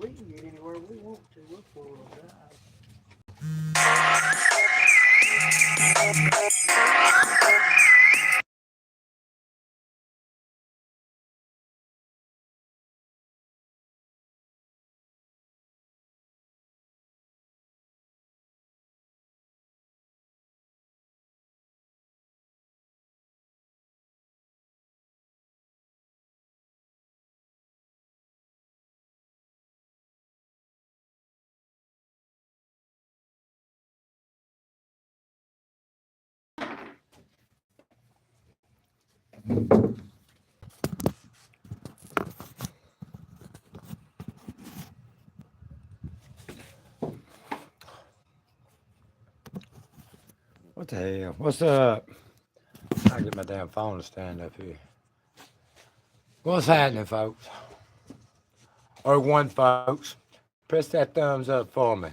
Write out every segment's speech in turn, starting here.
We can get anywhere we want to. We're four-wheel drive. What the hell? What's up? I get my damn phone to stand up here. What's happening, folks? Or one, folks. Press that thumbs up for me.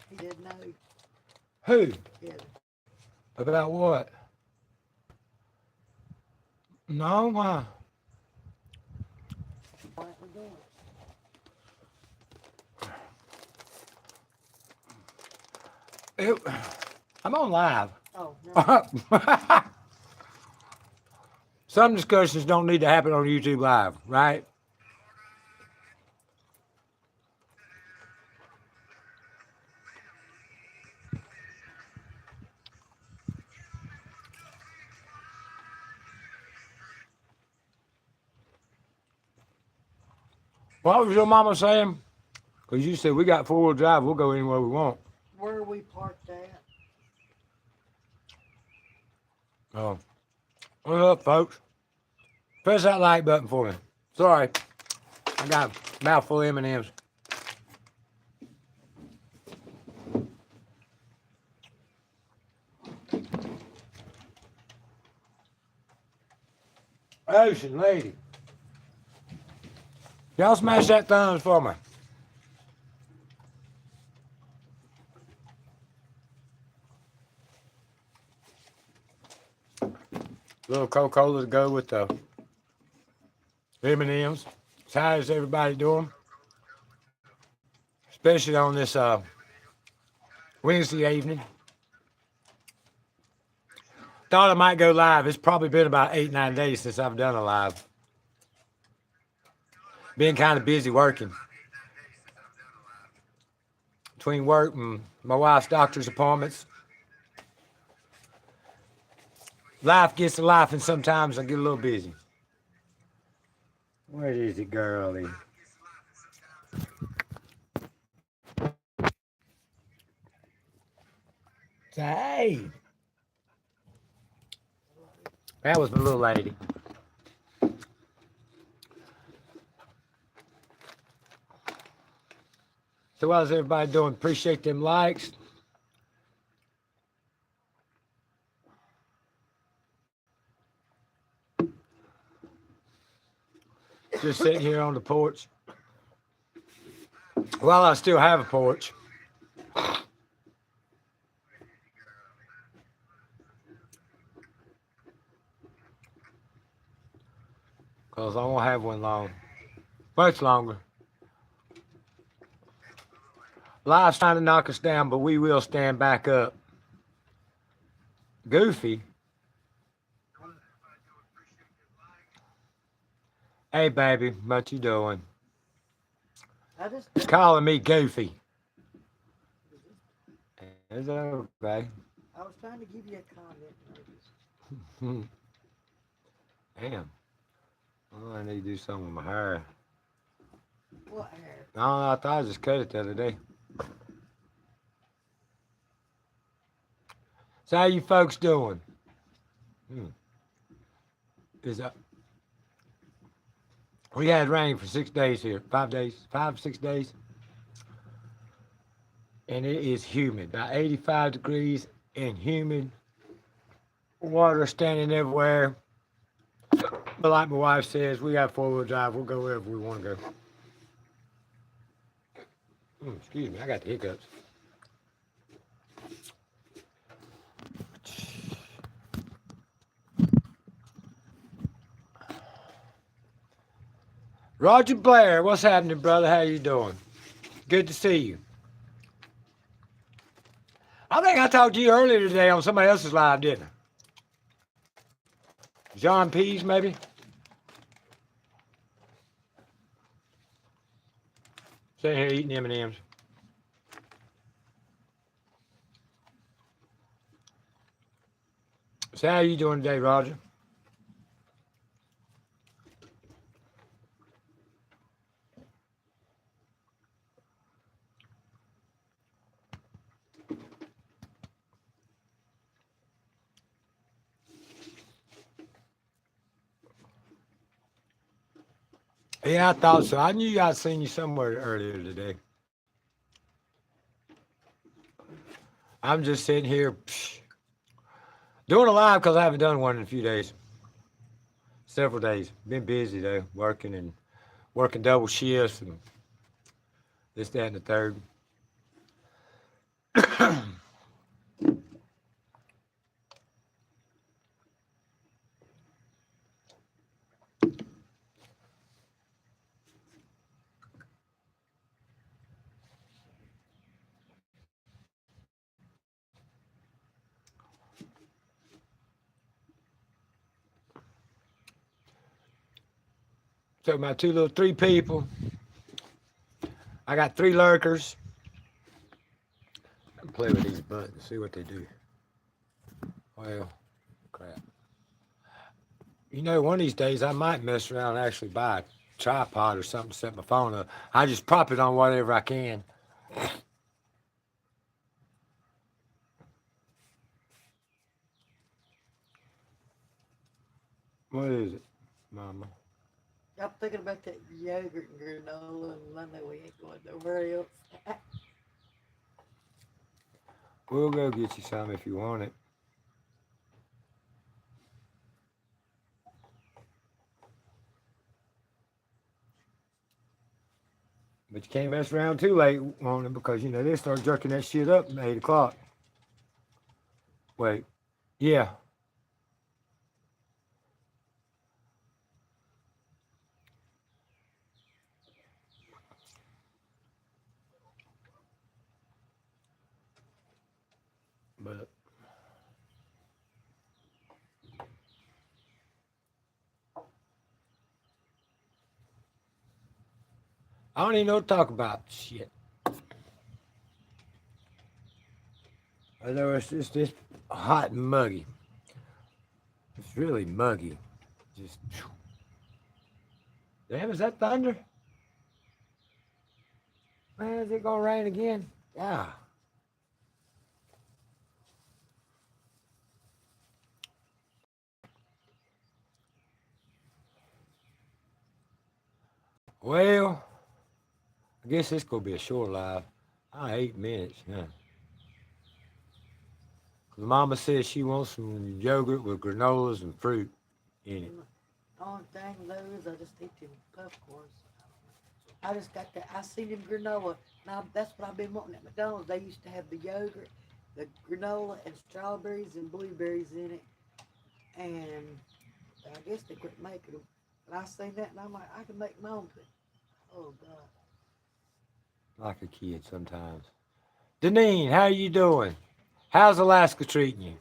He didn't know. Who? Yeah. About what? No, why? What we're doing. It, I'm on live. Oh, no. Some discussions don't need to happen on YouTube Live, right? What was your mama saying? Because you said we got four-wheel drive, we'll go anywhere we want. Where are we parked at? Oh, what's up, folks? Press that like button for me. Sorry, I got a mouthful of M&Ms. Ocean lady, y'all smash that thumbs for me. Little Coca-Cola to go with the M&Ms. So how's everybody doing? Especially on this Wednesday evening. Thought I might go live. It's probably been about 8-9 days since I've done a live. Been kind of busy working. Between work and my wife's doctor's appointments. Life gets to life, and sometimes I get a little busy. Where is it, girlie? Hey, that was my little lady. So how's everybody doing? Appreciate them likes. Just sitting here on the porch. Well, I still have a porch. Because I won't have one long. Much longer. Life's trying to knock us down, but we will stand back up. Goofy. Hey, baby, what you doing? I just It's calling me Goofy. It's okay. I was trying to give you a comment notice. Damn. Oh, I need to do something with my hair. What hair? No, I thought I just cut it the other day. So how you folks doing? Is that we had rain for 6 days here. 5 days, 6 days. And it is humid, about 85 degrees and humid. Water standing everywhere. But like my wife says, we got four-wheel drive. We'll go wherever we want to go. Excuse me, I got the hiccups. Roger Blair, what's happening, brother? How you doing? Good to see you. I think I talked to you earlier today on somebody else's live, didn't I? John Pease, maybe? Sitting here eating M&Ms. So how you doing today, Roger? Yeah, I thought so. I knew I'd seen you somewhere earlier today. I'm just sitting here doing a live because I haven't done one in a few days. Several days. Been busy though, working double shifts and this, that, and the third. So my three people. I got 3 lurkers. I'll play with these buttons, see what they do. Well, crap. You know, one of these days I might mess around and actually buy a tripod or something to set my phone up. I just prop it on whatever I can. What is it, Mama? I'm thinking about that yogurt and granola, and I know we ain't going nowhere else. We'll go get you some if you want it. But you can't mess around too late on it because, you know, they start jerking that shit up at 8 o'clock. Wait. Yeah. But I don't even know what to talk about. Shit. I know it's just this hot and muggy. It's really muggy. Just. Damn, is that thunder? Man, is it gonna rain again? Yeah. Well, I guess this gonna be a short live. 8 minutes, yeah. Cause Mama says she wants some yogurt with granolas and fruit in it. Only thing though is I just eat them popcorns. I just got that. I seen them granola. Now that's what I've been wanting at McDonald's. They used to have the yogurt, the granola, and strawberries and blueberries in it. And I guess they quit making them. And I seen that, and I'm like, I can make my own thing. Oh God. Like a kid sometimes. Deneen, how you doing? How's Alaska treating you?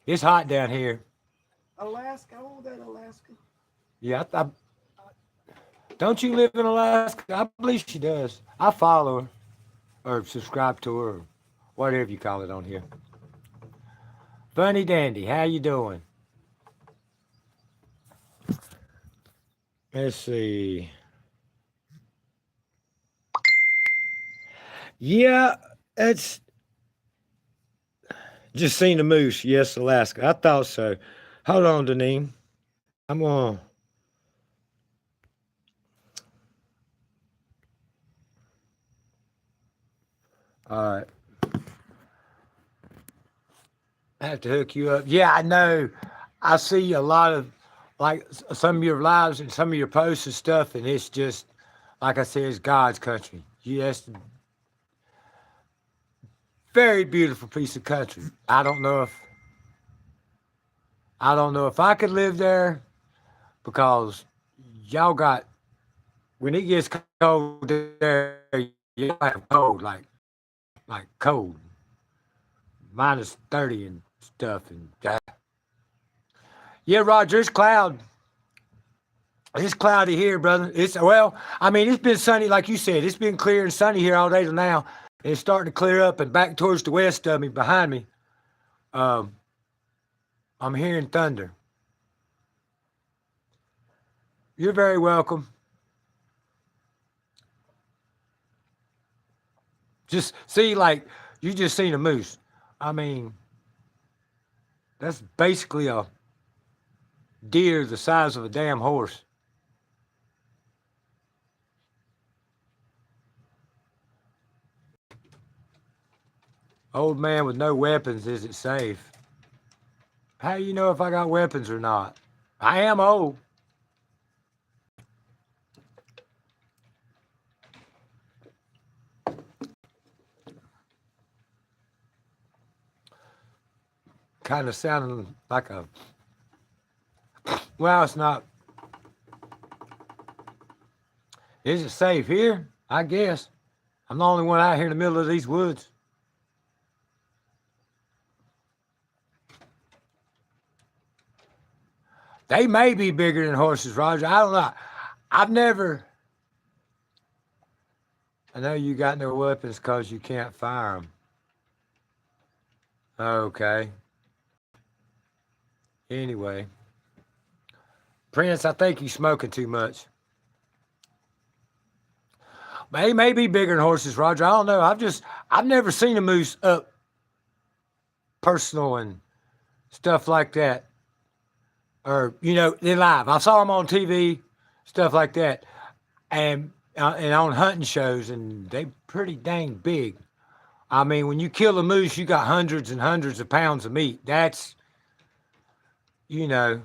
It's hot down here. Alaska, oh that Alaska. Yeah, don't you live in Alaska? I believe she does. I follow her or subscribe to her or whatever you call it on here. Funny Dandy, how you doing? Let's see. Yeah, it's just seen the moose. Yes, Alaska. I thought so. Hold on, Deneen. I'm on. All right. I have to hook you up. Yeah, I know. I see a lot of like some of your lives and some of your posts and stuff, and it's just like I said, it's God's country. Yes, very beautiful piece of country. I don't know if I could live there because y'all got when it gets cold there, you have cold, like cold, -30 and stuff. And yeah, Roger, it's cloud. It's cloudy here, brother. It's well, I mean, it's been sunny, like you said. It's been clear and sunny here all day till now. And it's starting to clear up, and back towards the west of me, behind me, um, I'm hearing thunder. You're very welcome. Just see, like you just seen a moose. I mean, that's basically a deer the size of a damn horse. Old man with no weapons, is it safe? How do you know if I got weapons or not? I am old. Kind of sounding like a. Well, it's not. Is it safe here? I guess. I'm the only one out here in the middle of these woods. They may be bigger than horses, Roger. I don't know. I've never. I know you got no weapons because you can't fire them. Okay. Anyway. Prince, I think you're smoking too much. They may be bigger than horses, Roger. I don't know. I've never seen a moose up personal and stuff like that. Or, they're live. I saw them on TV, stuff like that. And on hunting shows, and they pretty dang big. I mean, when you kill a moose, you got hundreds and hundreds of pounds of meat. That's, you know.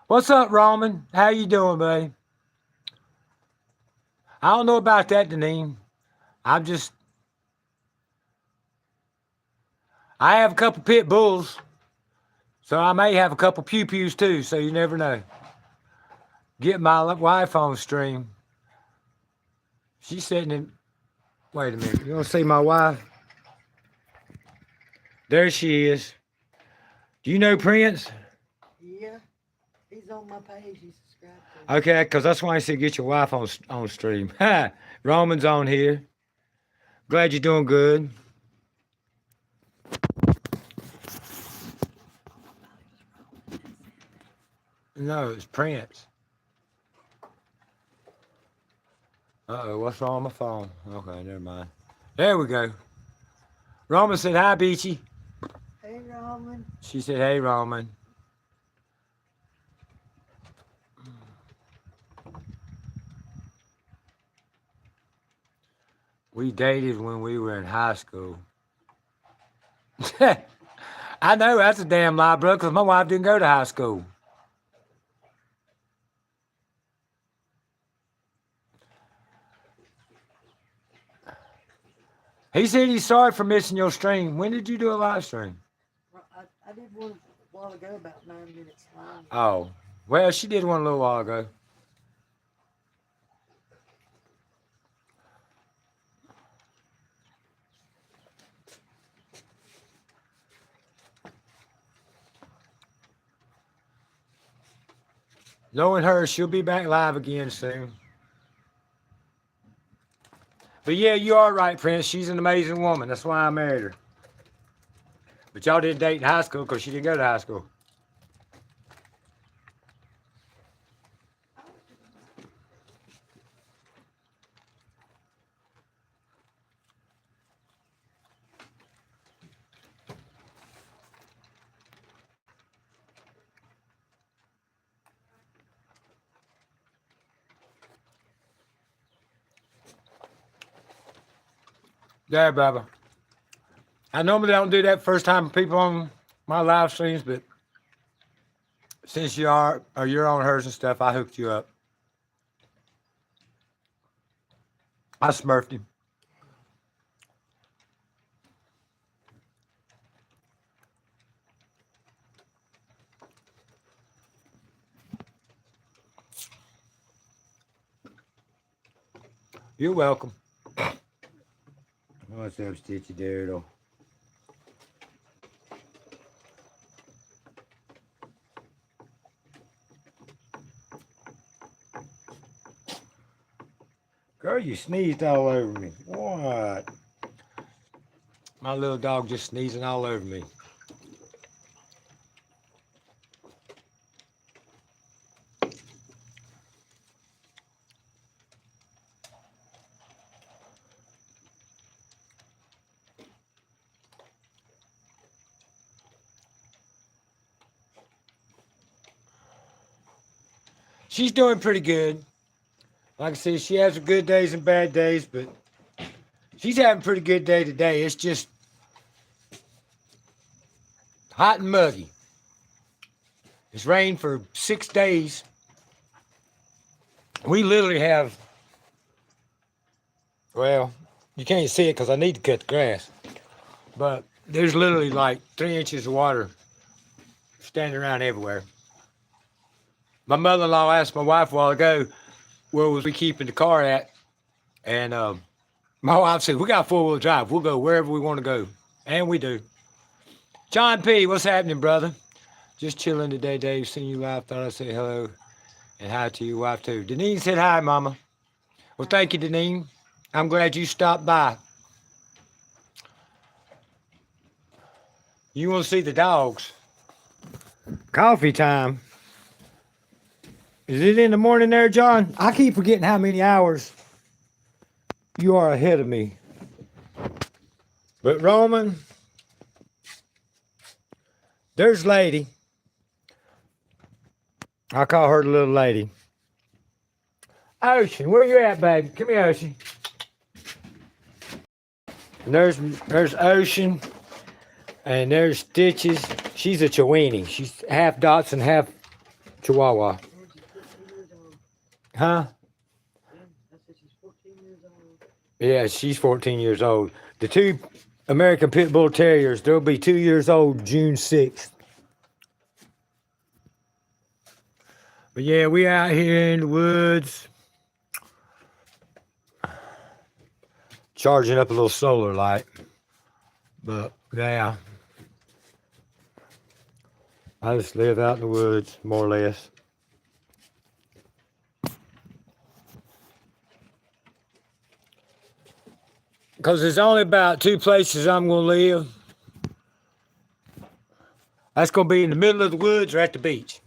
What's up, Roman? How you doing, buddy? I don't know about that, Deneen. I have a couple pit bulls, so I may have a couple pew-pews too, so you never know. Get my wife on stream. She's sitting in, wait a minute, you want to see my wife? There she is. Do you know Prince? Yeah, he's on my page. He's subscribed to. Okay, because that's why I said get your wife on stream. Roman's on here. Glad you're doing good. No, it's Prince. Uh-oh, what's wrong with my phone? Okay, never mind. There we go. Roman said, hi, Beachy. Hey, Roman. She said, hey, Roman. We dated when we were in high school. I know that's a damn lie, bro, because my wife didn't go to high school. He said he's sorry for missing your stream. When did you do a live stream? I did one a while ago, about 9 minutes long. Oh, well, she did one a little while ago. Knowing her, she'll be back live again soon. But yeah, you are right, Prince. She's an amazing woman. That's why I married her. But y'all didn't date in high school because she didn't go to high school. Yeah, Baba. I normally don't do that first time people on my live streams, but since you're on hers and stuff, I hooked you up. I smurfed him. You're welcome. What's up, Stitchy Doodle? Girl, you sneezed all over me. What? My little dog just sneezing all over me. She's doing pretty good. Like I said, she has her good days and bad days, but she's having a pretty good day today. It's just hot and muggy. It's rained for 6 days. We literally have, well, you can't see it because I need to cut the grass, but there's literally like 3 inches of water standing around everywhere. My mother-in-law asked my wife a while ago, where was we keeping the car at? And my wife said, we got 4-wheel drive. We'll go wherever we want to go. And we do. John P., what's happening, brother? Just chilling today, Dave. Seeing you live. Thought I'd say hello and hi to your wife, too. Deneen said hi, Mama. Well, thank you, Deneen. I'm glad you stopped by. You want to see the dogs? Coffee time. Is it in the morning there, John? I keep forgetting how many hours you are ahead of me. But Roman, there's Lady. I call her the little lady. Ocean, where you at, baby? Come here, Ocean. And there's Ocean, and there's Stitches. She's a Chiweenie. She's half Dotson, half Chihuahua. Huh? I said she's 14 years old. Yeah, she's 14 years old. The 2 American Pit Bull Terriers, they'll be 2 years old June 6th. But yeah, we out here in the woods. Charging up a little solar light. But yeah. I just live out in the woods, more or less. Because there's only about 2 places I'm going to live. That's going to be in the middle of the woods or at the beach.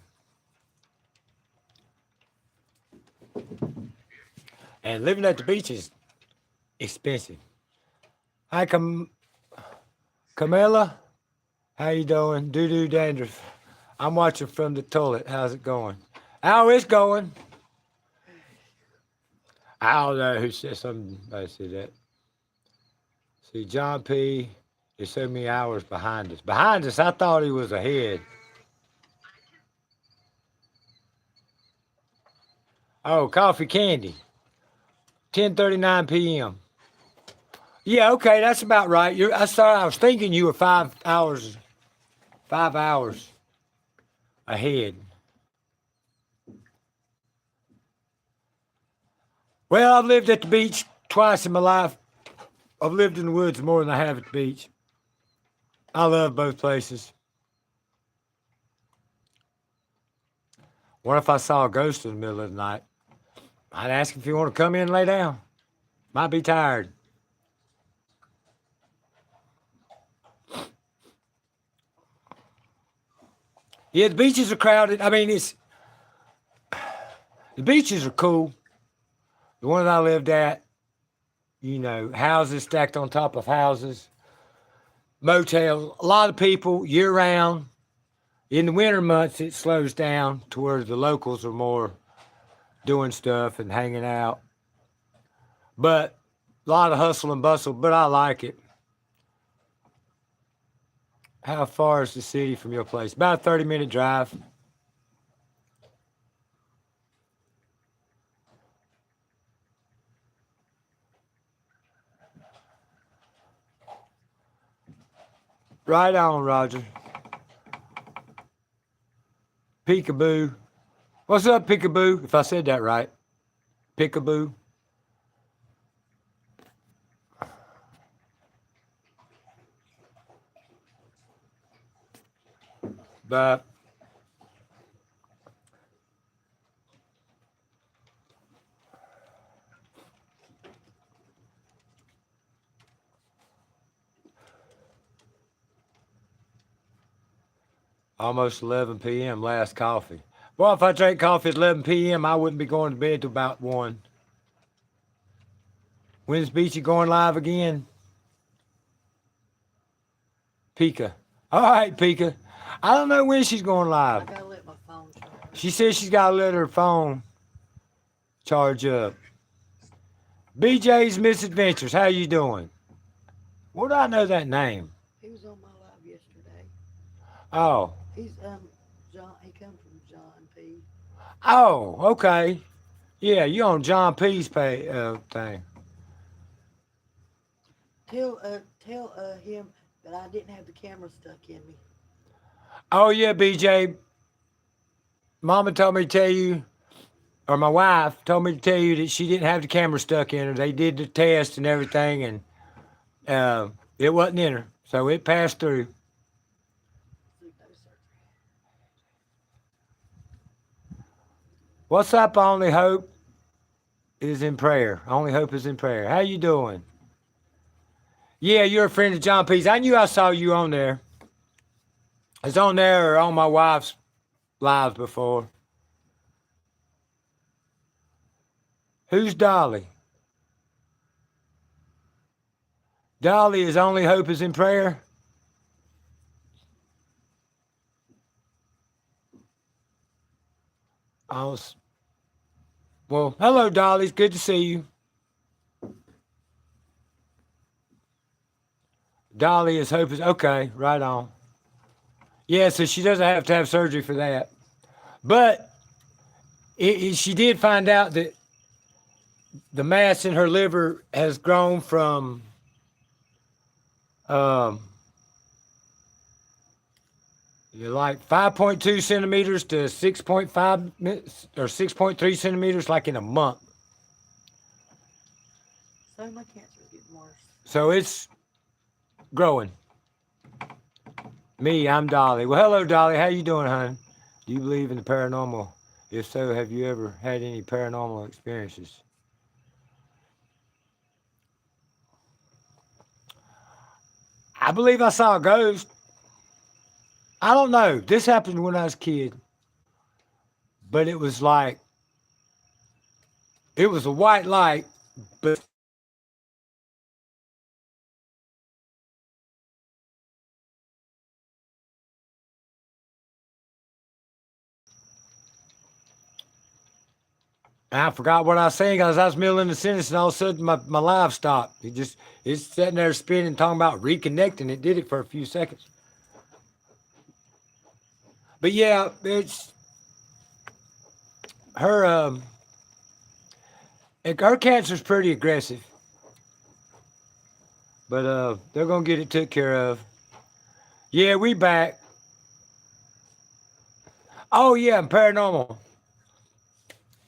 And living at the beach is expensive. Hi, Camilla. How you doing? Doo-doo dandruff. I'm watching from the toilet. How's it going? How it's going? I don't know who said something. I said that. See, John P. is so many hours behind us. Behind us, I thought he was ahead. Oh, coffee candy. 10:39 p.m. Yeah, okay, that's about right. I was thinking you were 5 hours ahead. Well, I've lived at the beach twice in my life. I've lived in the woods more than I have at the beach. I love both places. What if I saw a ghost in the middle of the night? I'd ask if you want to come in and lay down. Might be tired. Yeah, the beaches are crowded. I mean, the beaches are cool. The one that I lived at, you know, houses stacked on top of houses, motels, a lot of people year round. In the winter months, it slows down to where the locals are more doing stuff and hanging out. But a lot of hustle and bustle, but I like it. How far is the city from your place? About a 30-minute drive. Right on, Roger. Peekaboo. What's up, Peekaboo? If I said that right. Peekaboo. But almost 11 p.m. last coffee. Well, if I drank coffee at 11 p.m., I wouldn't be going to bed till about 1. When's Beachy going live again? Pika. All right, Pika. I don't know when she's going I live. gotta let my phone charge. She says she's got to let her phone charge up. BJ's Misadventures, how you doing? Where do I know that name? He was on my live yesterday. Oh. He's John. He come from John P. Oh, okay. Yeah, you on John P's thing. Tell him that I didn't have the camera stuck in me. Oh yeah, BJ. Mama told me to tell you, or my wife told me to tell you that she didn't have the camera stuck in her. They did the test and everything, and it wasn't in her, so it passed through. What's up? Only hope is in prayer. Only hope is in prayer. How you doing? Yeah, you're a friend of John P's. I knew I saw you on there. I was on there or on my wife's lives before. Who's Dolly? Dolly is only hope is in prayer. Well, hello, Dolly. It's good to see you. Dolly is hope is okay. Right on. Yeah, so she doesn't have to have surgery for that. But she did find out that the mass in her liver has grown from like 5.2 centimeters to 6.5 or 6.3 centimeters, like in a month. So my cancer's getting worse. So it's growing. Me, I'm Dolly. Well, hello, Dolly. How you doing, hon? Do you believe in the paranormal? If so, have you ever had any paranormal experiences? I believe I saw a ghost. I don't know. This happened when I was a kid. But it was like, it was a white light, but I forgot what I was saying because I was middle in the sentence and all of a sudden my live stopped. It's sitting there spinning, talking about reconnecting. It did it for a few seconds. But yeah, it's her cancer's pretty aggressive. But they're gonna get it took care of. Yeah, we back. Oh yeah, paranormal.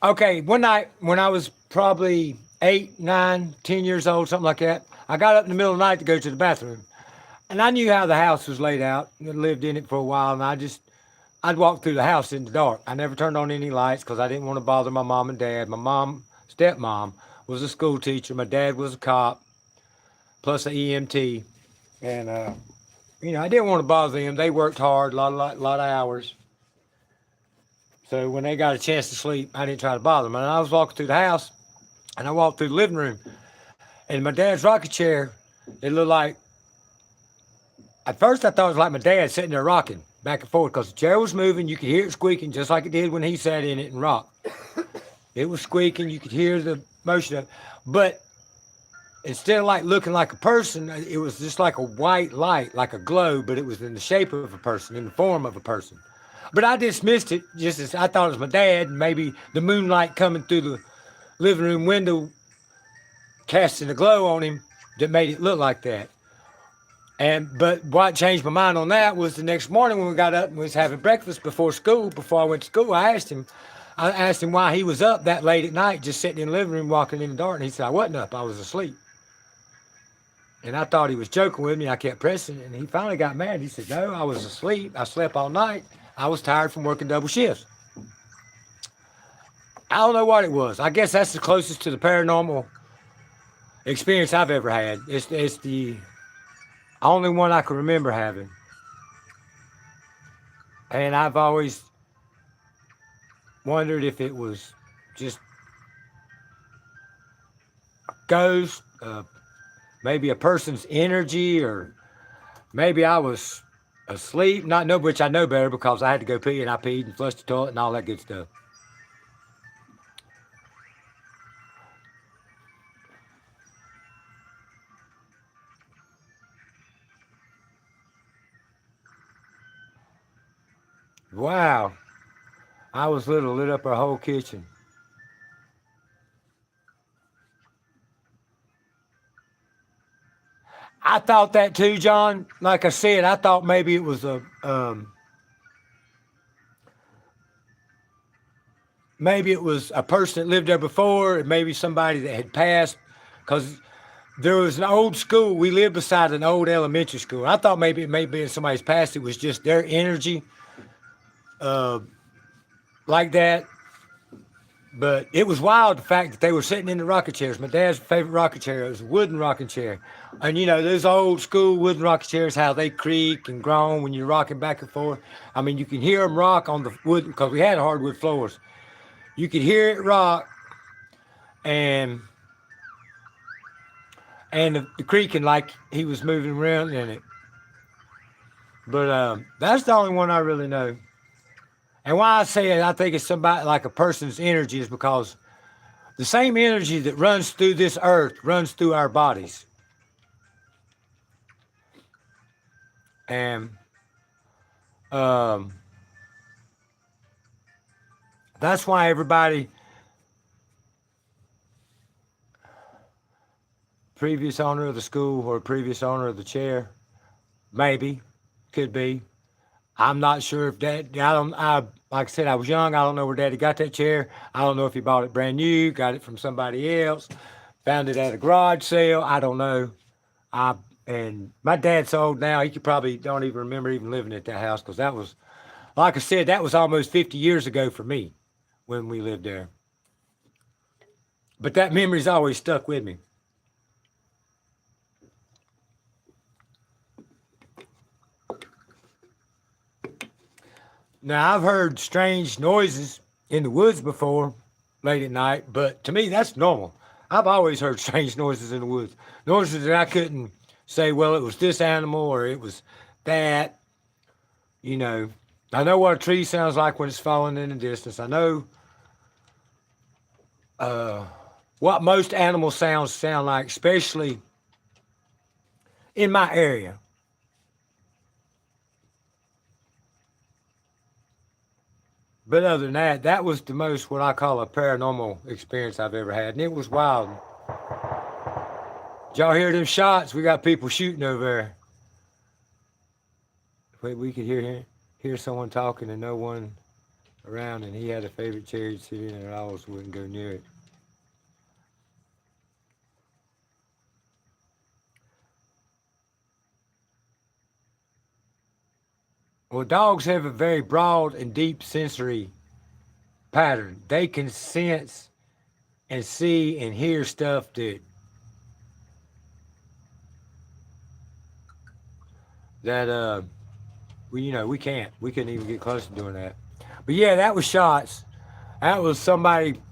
Okay, one night when I was probably 8, 9, 10 years old, something like that, I got up in the middle of the night to go to the bathroom. And I knew how the house was laid out. I lived in it for a while, and I'd walk through the house in the dark. I never turned on any lights because I didn't want to bother my mom and dad. My mom, stepmom, was a school teacher. My dad was a cop, plus an EMT. And, I didn't want to bother them. They worked hard, a lot of hours. So when they got a chance to sleep, I didn't try to bother them. And I was walking through the house, and I walked through the living room. And my dad's rocking chair, it looked like, at first I thought it was like my dad sitting there rocking back and forth because the chair was moving. You could hear it squeaking just like it did when he sat in it and rocked. It was squeaking. You could hear the motion of it. But instead of like looking like a person, it was just like a white light, like a glow, but it was in the shape of a person, in the form of a person. But I dismissed it just as I thought it was my dad, and maybe the moonlight coming through the living room window casting a glow on him that made it look like that. But what changed my mind on that was the next morning when we got up and was having breakfast before I went to school, I asked him why he was up that late at night, just sitting in the living room walking in the dark, and he said, I wasn't up, I was asleep. And I thought he was joking with me. I kept pressing, and he finally got mad. He said, "No, I was asleep. I slept all night. I was tired from working double shifts." I don't know what it was. I guess that's the closest to the paranormal experience I've ever had. It's the only one I can remember having. And I've always wondered if it was just a ghost, maybe a person's energy, or maybe I was asleep. Not know which I know better because I had to go pee and I peed and flushed the toilet and all that good stuff. Wow. I was little, lit up our whole kitchen. I thought that too, John. Like I said, I thought maybe it was maybe it was a person that lived there before, and maybe somebody that had passed, because there was an old school. We lived beside an old elementary school. I thought maybe it may be in somebody's past. It was just their energy, uh, like that. But it was wild the fact that they were sitting in the rocking chairs. My dad's favorite rocking chair was a wooden rocking chair. And you know, those old school wooden rocking chairs, how they creak and groan when you're rocking back and forth. I mean, you can hear them rock on the wood because we had hardwood floors. You could hear it rock and the creaking like he was moving around in it. But that's the only one I really know. And why I say it, I think it's somebody like a person's energy is because the same energy that runs through this earth runs through our bodies. And um, that's why everybody, previous owner of the school or previous owner of the chair, maybe, could be. I'm not sure if that, like I said, I was young. I don't know where Daddy got that chair. I don't know if he bought it brand new, got it from somebody else, found it at a garage sale. I don't know. And my dad's so old now, he could probably don't even remember even living at that house because that was, like I said, that was almost 50 years ago for me when we lived there. But that memory's always stuck with me. Now, I've heard strange noises in the woods before late at night, but to me, that's normal. I've always heard strange noises in the woods. Noises that I couldn't say, well, it was this animal or it was that. You know, I know what a tree sounds like when it's falling in the distance. I know uh, what most animal sounds sound like, especially in my area. But other than that, that was the most what I call a paranormal experience I've ever had. And it was wild. Did y'all hear them shots? We got people shooting over there. Wait, we could hear someone talking and no one around, and he had a favorite chair he'd sit in and I always wouldn't go near it. Well, dogs have a very broad and deep sensory pattern. They can sense and see and hear stuff that we can't. We couldn't even get close to doing that. But yeah, that was shots. That was somebody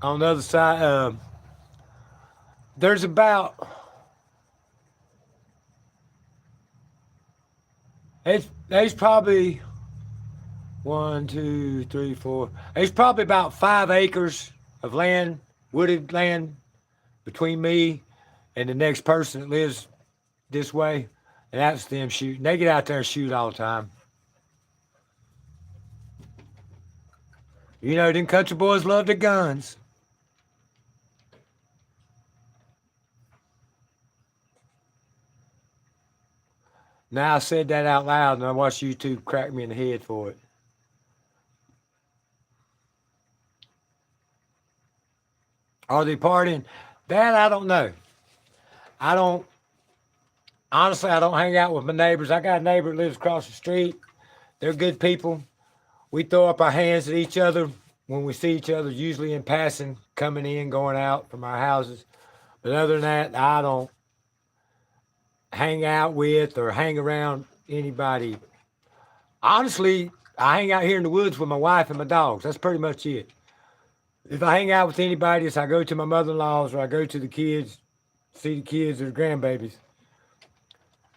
on the other side. There's about there's probably 1, 2, 3, 4. There's probably about 5 acres of land, wooded land, between me and the next person that lives this way, and that's them shooting. They get out there and shoot all the time. You know, them country boys love their guns. Now I said that out loud, and I watched YouTube crack me in the head for it. Are they partying? That I don't know. I don't. Honestly, I don't hang out with my neighbors. I got a neighbor that lives across the street. They're good people. We throw up our hands at each other when we see each other, usually in passing, coming in, going out from our houses. But other than that, I don't hang out with or hang around anybody. Honestly, I hang out here in the woods with my wife and my dogs. That's pretty much it. If I hang out with anybody, it's I go to my mother-in-law's or I go to the kids, see the kids or the grandbabies.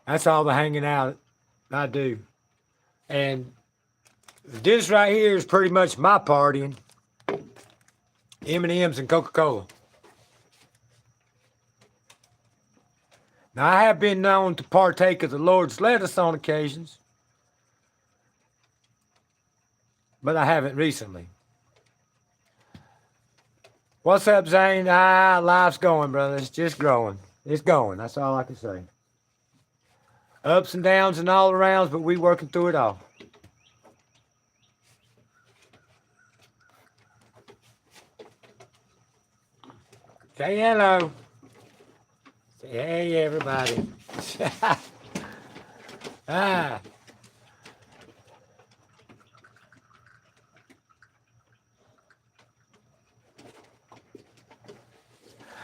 That's all the hanging out I do. And this right here is pretty much my partying. M&M's and Coca-Cola. Now, I have been known to partake of the Lord's lettuce on occasions, but I haven't recently. What's up, Zane? Life's going, brother. It's just growing. It's going. That's all I can say. Ups and downs and all arounds, but we working through it all. Say hello. Say hey, everybody. ah.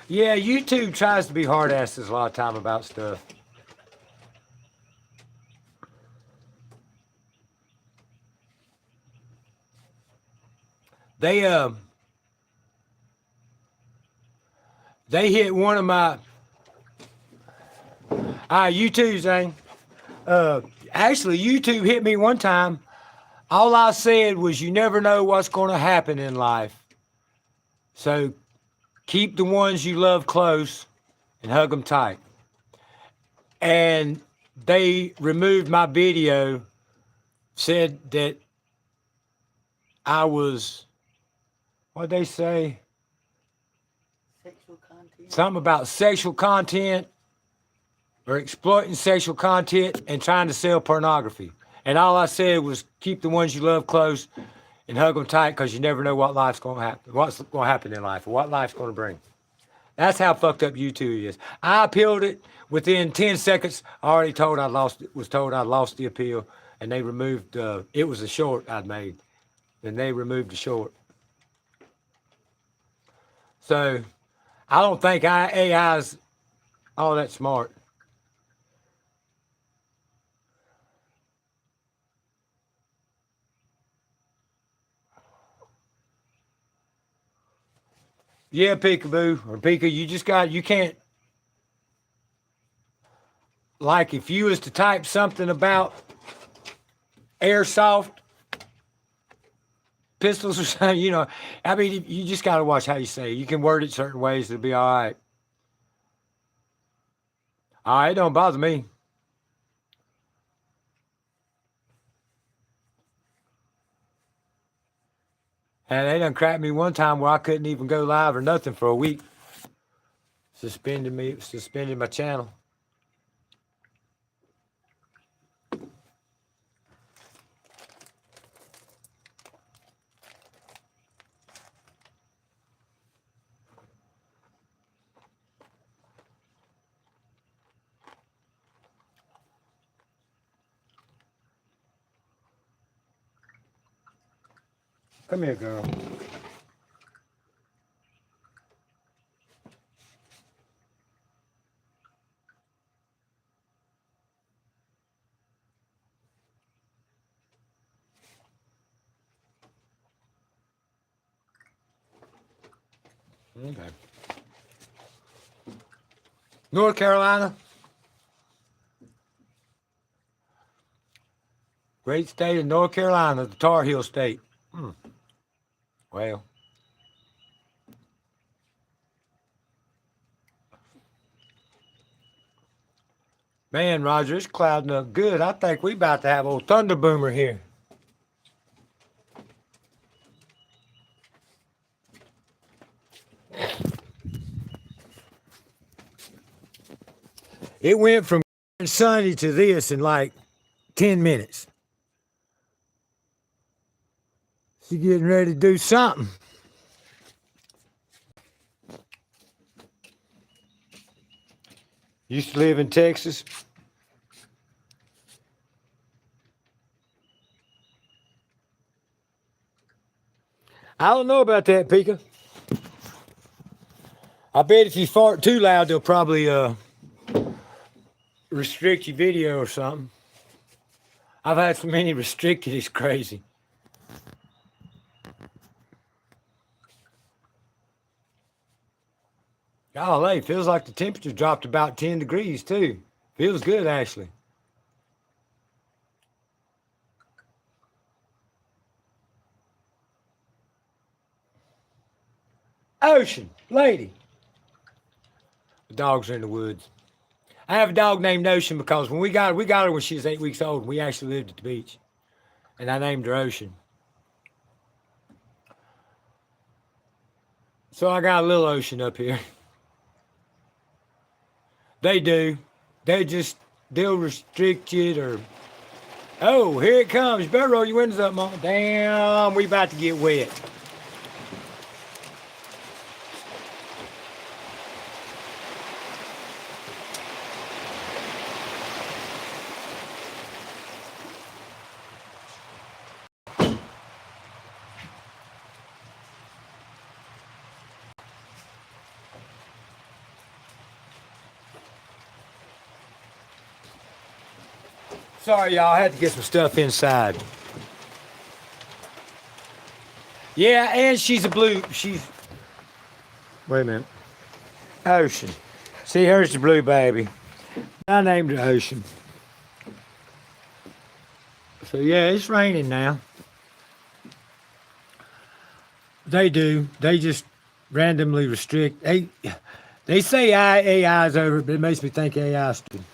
Yeah, YouTube tries to be hard-asses a lot of time about stuff. They hit one of my YouTube, Zane. Actually, YouTube hit me one time. All I said was, you never know what's going to happen in life. So keep the ones you love close and hug them tight. And they removed my video, said that I was, what'd they say? Sexual content. Something about sexual content or exploiting sexual content and trying to sell pornography. And all I said was keep the ones you love close and hug them tight because you never know what life's going to happen, what's going to happen in life, or what life's going to bring. That's how fucked up YouTube is. I appealed it. Within 10 seconds, I already was told I'd lost the appeal, and they removed, it was a short I'd made, and they removed the short. So I don't think AI's all that smart. Yeah, Peekaboo or Pika, you can't, like if you was to type something about airsoft pistols or something, you know, I mean, you just got to watch how you say it. You can word it certain ways, it'll be all right. All right, it don't bother me. And they done cracked me one time where I couldn't even go live or nothing for a week. Suspended my channel. Come here, girl. Okay. North Carolina. Great state of North Carolina, the Tar Heel state. Well. Man, Roger, it's clouding up good. I think we about to have old Thunder Boomer here. It went from sunny to this in like 10 minutes. She's getting ready to do something. Used to live in Texas. I don't know about that, Pika. I bet if you fart too loud, they'll probably restrict your video or something. I've had so many restricted, it's crazy. Golly, feels like the temperature dropped about 10 degrees too. Feels good, actually. Ocean, lady. The dogs are in the woods. I have a dog named Ocean because when we got her when she was 8 weeks old. We actually lived at the beach, and I named her Ocean. So I got a little Ocean up here. They do. They'll restrict it or. Oh, here it comes. You better roll your windows up, Mama. Damn, we about to get wet. Sorry, y'all. I had to get some stuff inside. Yeah, and she's a blue. Wait a minute. Ocean. See, here's the blue baby. I named her Ocean. So, yeah, it's raining now. They do. They just randomly restrict. They say AI's over it, but it makes me think AI's stupid.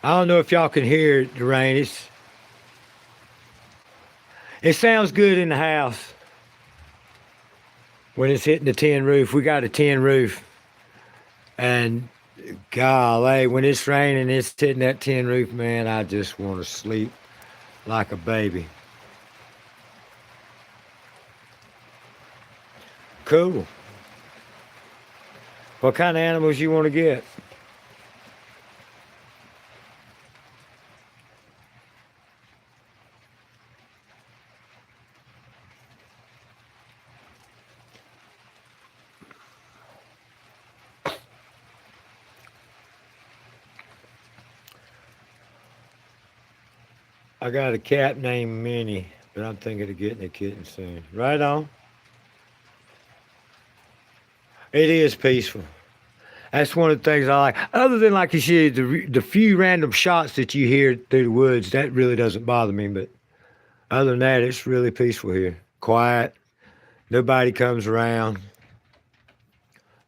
I don't know if y'all can hear the rain. It sounds good in the house when it's hitting the tin roof. We got a tin roof. And golly, when it's raining, it's hitting that tin roof, man, I just want to sleep like a baby. Cool. What kind of animals you want to get? I got a cat named Minnie, but I'm thinking of getting a kitten soon. Right on. It is peaceful. That's one of the things I like. Other than, like you said, the few random shots that you hear through the woods, that really doesn't bother me. But other than that, it's really peaceful here. Quiet. Nobody comes around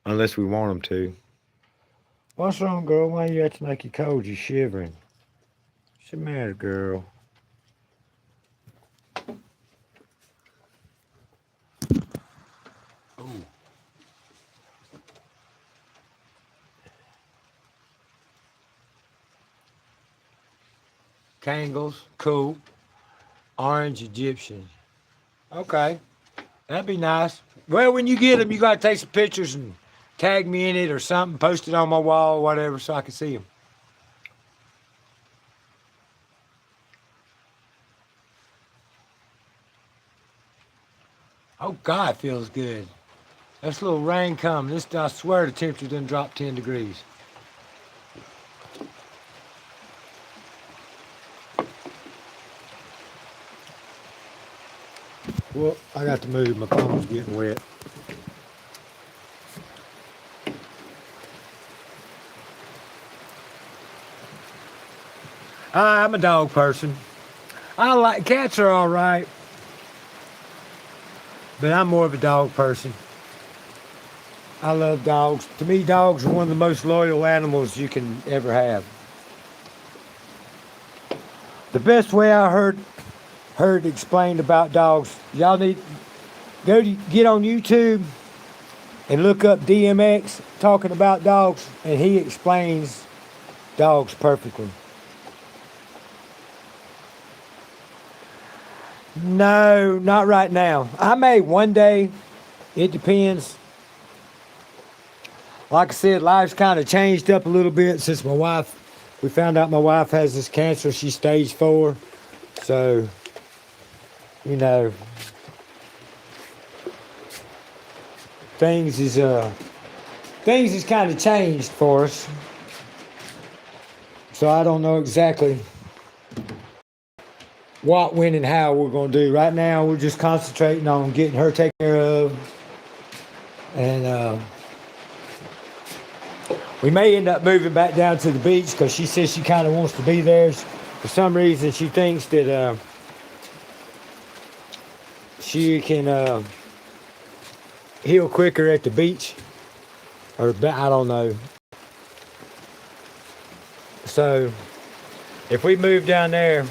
unless we want them to. What's wrong, girl? Why you acting like you're cold? You're shivering. What's the matter, girl? Ooh. Kangles, cool. Orange Egyptian. Okay, that'd be nice. Well, when you get them, you gotta take some pictures and tag me in it or something, post it on my wall or whatever so I can see them. Oh God, it feels good. That's a little rain coming. I swear the temperature didn't drop 10 degrees. Well, I got to move. My phone's getting wet. I'm a dog person. Cats are all right, but I'm more of a dog person. I love dogs. To me, dogs are one of the most loyal animals you can ever have. The best way I heard explained about dogs, y'all need get on YouTube and look up DMX talking about dogs, and he explains dogs perfectly. No, not right now. I may one day. It depends. Like I said, life's kind of changed up a little bit since my wife We found out my wife has this cancer. She's stage 4. So, you know, things is kind of changed for us. So I don't know exactly what, when, and how we're going to do. Right now, we're just concentrating on getting her taken care of. And we may end up moving back down to the beach because she says she kind of wants to be there. For some reason, she thinks that she can heal quicker at the beach. Or I don't know. So if we move down there,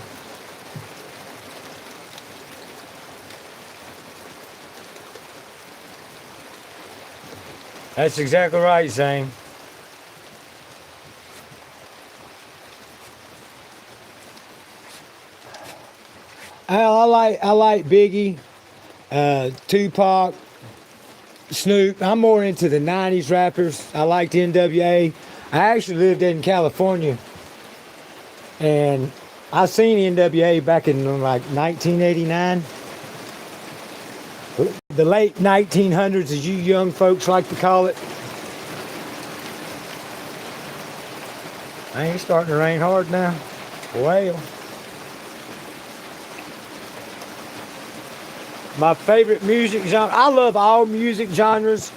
that's exactly right, Zane. I like Biggie, Tupac, Snoop. I'm more into the 90s rappers. I liked NWA. I actually lived in California, and I seen NWA back in like 1989. The late 1900s, as you young folks like to call it. Ain't starting to rain hard now. Well, my favorite music genre, I love all music genres,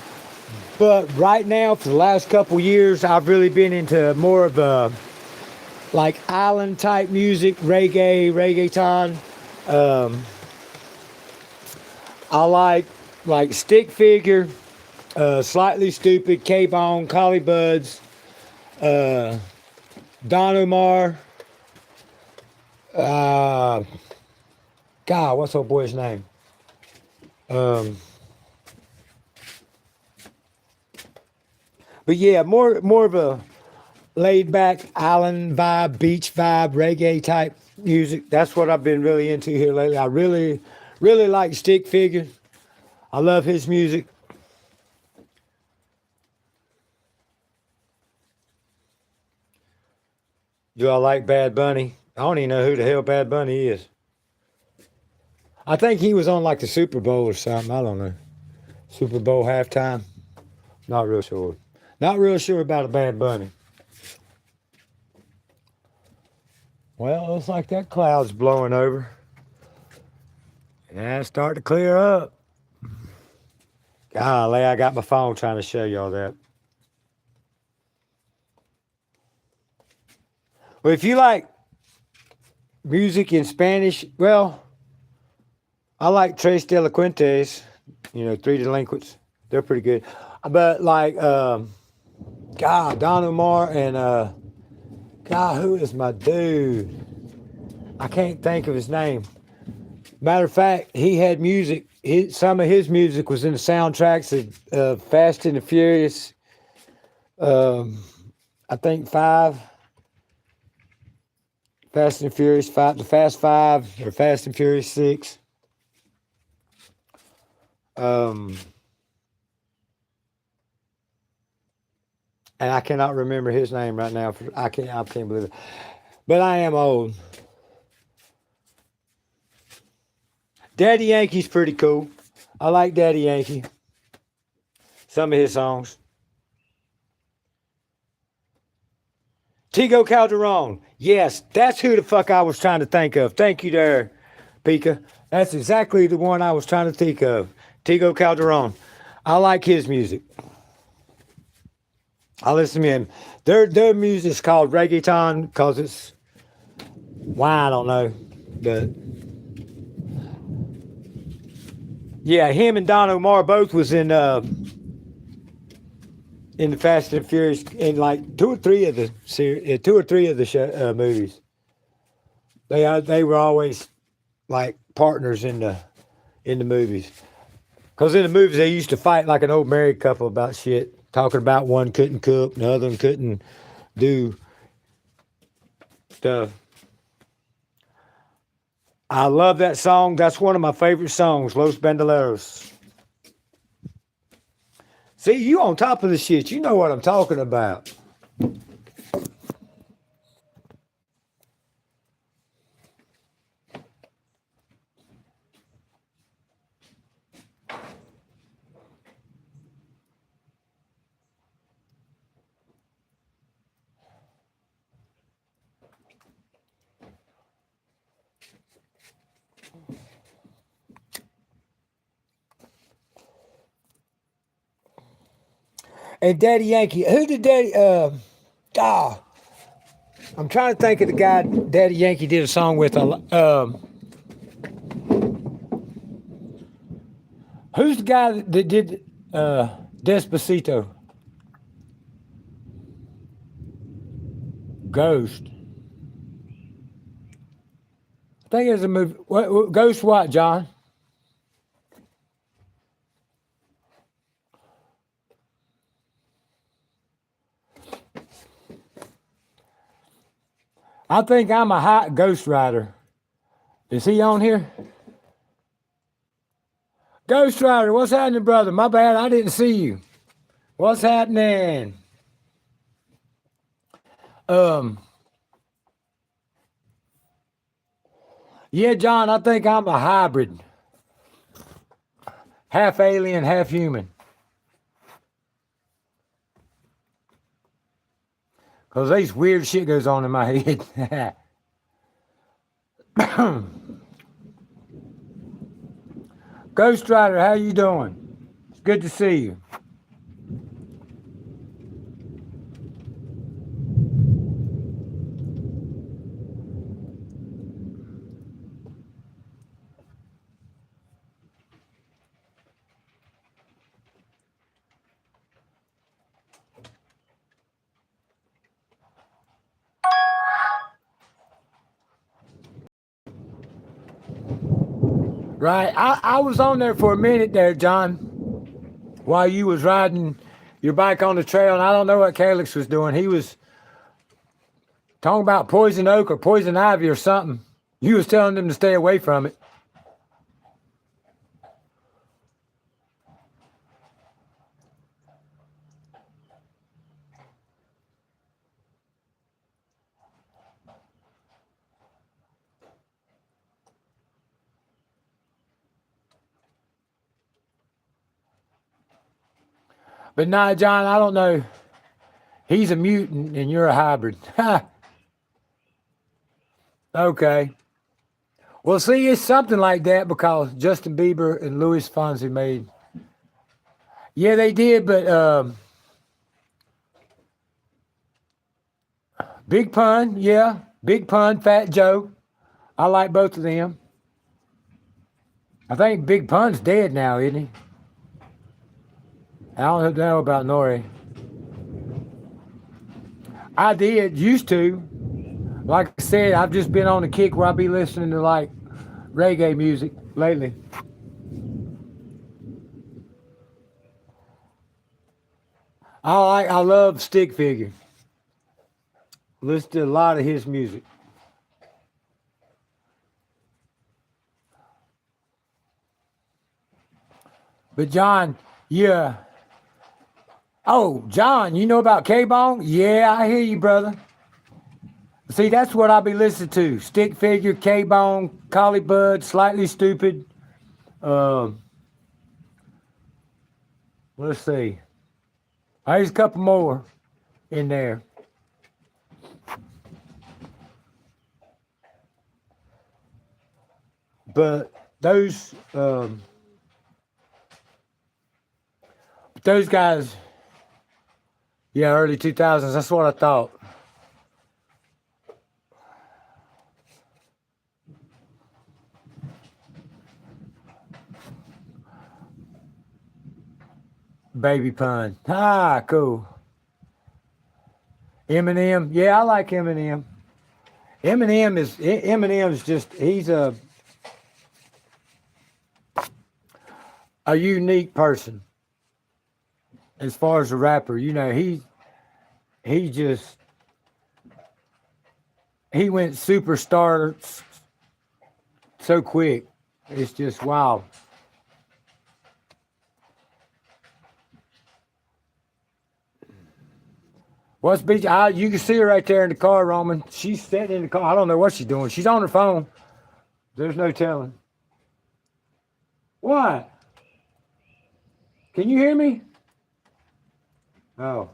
but right now, for the last couple years, I've really been into more of a like island type music, reggaeton. I like Stick Figure, Slightly Stupid, K-Bone, Collie Buds, Don Omar. God, what's old boy's name? But yeah, more of a laid back island vibe, beach vibe, reggae type music. That's what I've been really into here lately. I really like Stick Figure. I love his music. Do I like Bad Bunny? I don't even know who the hell Bad Bunny is. I think he was on like the Super Bowl or something. I don't know. Super Bowl halftime. Not real sure. Not real sure about a Bad Bunny. Well, looks like that cloud's blowing over. And it's starting to clear up. Golly, I got my phone trying to show y'all that. Well, if you like music in Spanish, well, I like Tres Delinquentes, Three Delinquents. They're pretty good. But like, Don Omar and, who is my dude? I can't think of his name. Matter of fact, he had music. Some of his music was in the soundtracks of Fast and the Furious. I think 5. Fast and Furious 5, the Fast 5, or Fast and Furious 6. And I cannot remember his name right now. I can't believe it. But I am old. Daddy Yankee's pretty cool. I like Daddy Yankee. Some of his songs. Tigo Calderon. Yes, that's who the fuck I was trying to think of. Thank you there, Pika. That's exactly the one I was trying to think of. Tigo Calderon. I like his music. I listen to him. Their music's called reggaeton because it's, why I don't know, but yeah, him and Don Omar both was in the Fast and Furious in like 2 or 3 of the movies. They were always like partners in the movies. Because in the movies they used to fight like an old married couple about shit, talking about one couldn't cook, and the other one couldn't do stuff. I love that song. That's one of my favorite songs, Los Bandoleros. See, you on top of the shit. You know what I'm talking about. And Daddy Yankee. Who did Daddy? I'm trying to think of the guy Daddy Yankee did a song with. Who's the guy that did Despacito? Ghost. I think it was a movie. Ghost what, John? I think I'm a hot Ghost Rider. Is he on here? Ghost Rider, what's happening, brother? My bad, I didn't see you. What's happening? Yeah, John, I think I'm a hybrid. Half alien, half human. Because these weird shit goes on in my head. Ghost Rider, how you doing? It's good to see you. Right, I was on there for a minute there, John, while you was riding your bike on the trail, and I don't know what Calix was doing. He was talking about poison oak or poison ivy or something. You was telling them to stay away from it. But nah, John, I don't know. He's a mutant and you're a hybrid. Okay. Well, see, it's something like that because Justin Bieber and Louis Fonsi made. Yeah, they did, but Big Pun, yeah. Big Pun, Fat Joe. I like both of them. I think Big Pun's dead now, isn't he? I don't know about Nori. I did, used to. Like I said, I've just been on a kick where I be listening to like reggae music lately. I love Stick Figure. Listen to a lot of his music. But John, yeah. Oh, John, you know about K-Bone? Yeah, I hear you, brother. See, that's what I be listening to. Stick Figure, K-Bone, Collie Bud, Slightly Stupid. Let's see. There's a couple more in there. But those guys, yeah, early 2000s, that's what I thought. Baby Pun. Ah, cool. Eminem. Yeah, I like Eminem. Eminem's just, he's a unique person. As far as a rapper, you know, he went superstar so quick. It's just wow. What's BJ? You can see her right there in the car, Roman. She's sitting in the car. I don't know what she's doing. She's on her phone. There's no telling. What? Can you hear me? Oh.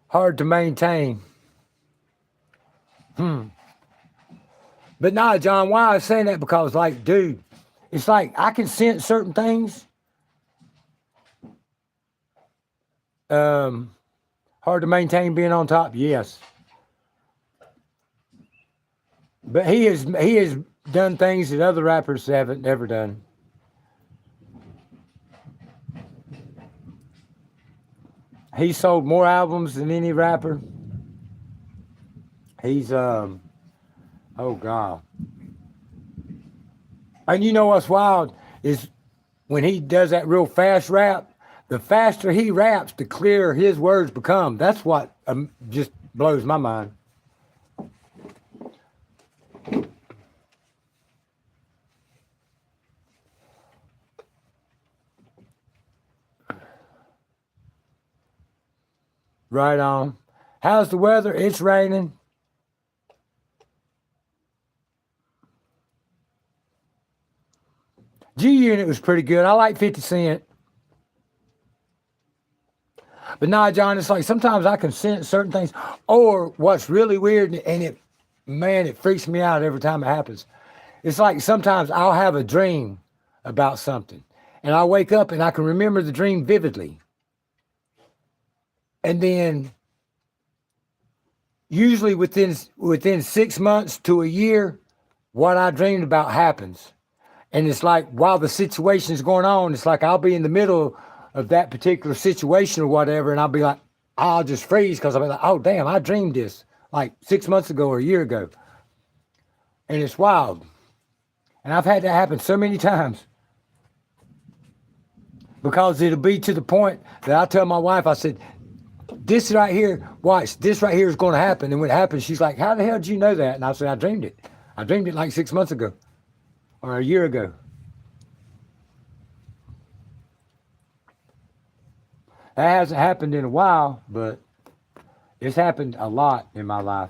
Hard to maintain. But nah, John, why I was saying that because, like, dude, it's like I can sense certain things. Hard to maintain being on top, yes. But he has done things that other rappers haven't ever done. He sold more albums than any rapper. He's oh God. And you know what's wild is when he does that real fast rap, the faster he raps, the clearer his words become. That's what just blows my mind. Right on. How's the weather? It's raining. G Unit was pretty good. I like 50 Cent. But nah, John, it's like sometimes I can sense certain things. Or what's really weird, and it freaks me out every time it happens. It's like sometimes I'll have a dream about something. And I'll wake up and I can remember the dream vividly. And then usually within 6 months to a year, what I dreamed about happens. And it's like while the situation is going on, it's like I'll be in the middle of that particular situation or whatever, and I'll be like, I'll just freeze because I'll be like, oh damn, I dreamed this like 6 months ago or a year ago. And it's wild. And I've had that happen so many times. Because it'll be to the point that I tell my wife, I said, this right here, watch, this right here is going to happen. And when it happens, she's like, how the hell did you know that? And I said, I dreamed it. I dreamed it like 6 months ago or a year ago. That hasn't happened in a while, but it's happened a lot in my life.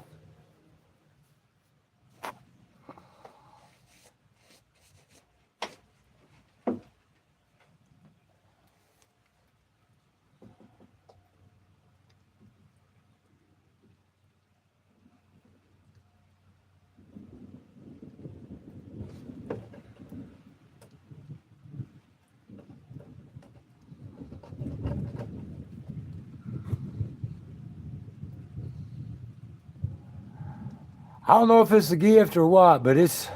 I don't know if it's a gift or what, but it's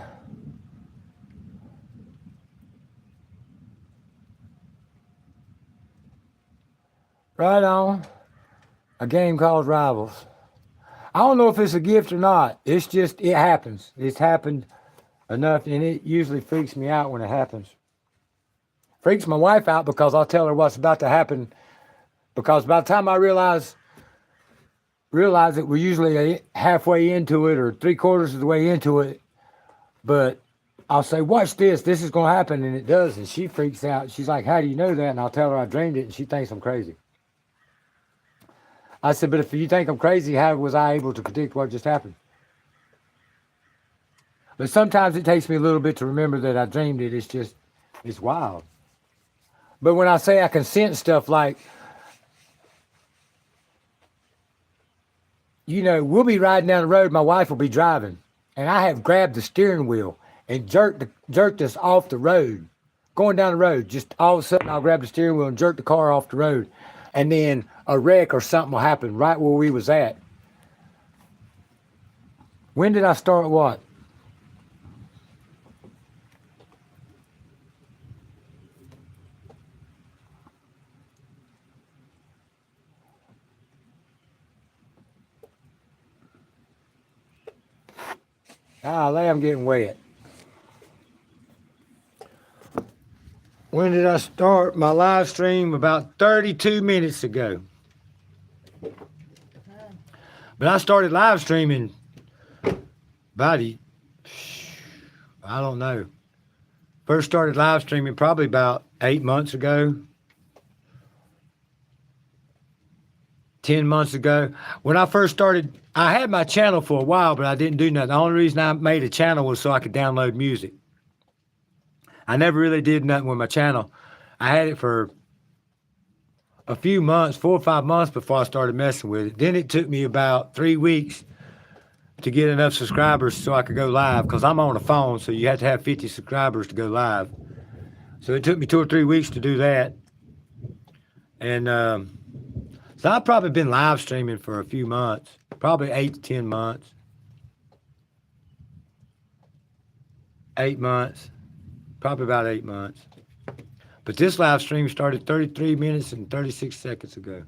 right on. A game called Rivals. I don't know if it's a gift or not. It's just, it happens. It's happened enough, and it usually freaks me out when it happens. Freaks my wife out because I'll tell her what's about to happen. Because by the time I realize that we're usually halfway into it or 3/4 of the way into it, but I'll say, watch this is going to happen, and it does, and she freaks out. She's like, how do you know that? And I'll tell her I dreamed it, and she thinks I'm crazy. I said, but if you think I'm crazy, how was I able to predict what just happened? But sometimes it takes me a little bit to remember that I dreamed it. It's wild. But when I say I can sense stuff like, you know, we'll be riding down the road, my wife will be driving, and I have grabbed the steering wheel and jerked us off the road, going down the road. Just all of a sudden, I'll grab the steering wheel and jerk the car off the road, and then a wreck or something will happen right where we was at. When did I start what? I'm getting wet. When did I start my live stream? About 32 minutes ago. But I started live streaming about, I don't know. First started live streaming probably about 8 months ago. 10 months ago. When I first started, I had my channel for a while, but I didn't do nothing. The only reason I made a channel was so I could download music. I never really did nothing with my channel. I had it for a few months, 4 or 5 months before I started messing with it. Then it took me about 3 weeks to get enough subscribers so I could go live because I'm on the phone, so you have to have 50 subscribers to go live. So it took me 2 or 3 weeks to do that. And so I've probably been live streaming for a few months, probably 8 to 10 months. 8 months, probably about 8 months. But this live stream started 33 minutes and 36 seconds ago.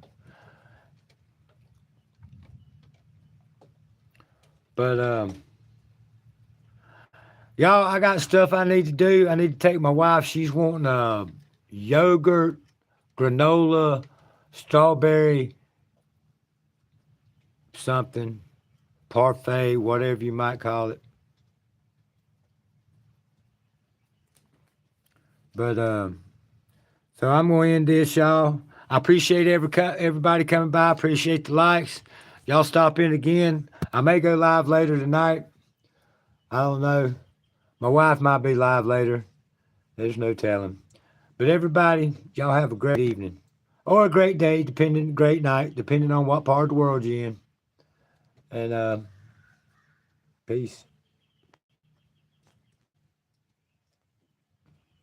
But y'all, I got stuff I need to do. I need to take my wife. She's wanting yogurt, granola, strawberry, something, parfait, whatever you might call it. But so I'm gonna end this, y'all. I appreciate everybody coming by. I appreciate the likes. Y'all stop in again. I may go live later tonight. I don't know. My wife might be live later. There's no telling. But everybody, y'all have a great evening. Or a great day, great night, depending on what part of the world you're in. And peace.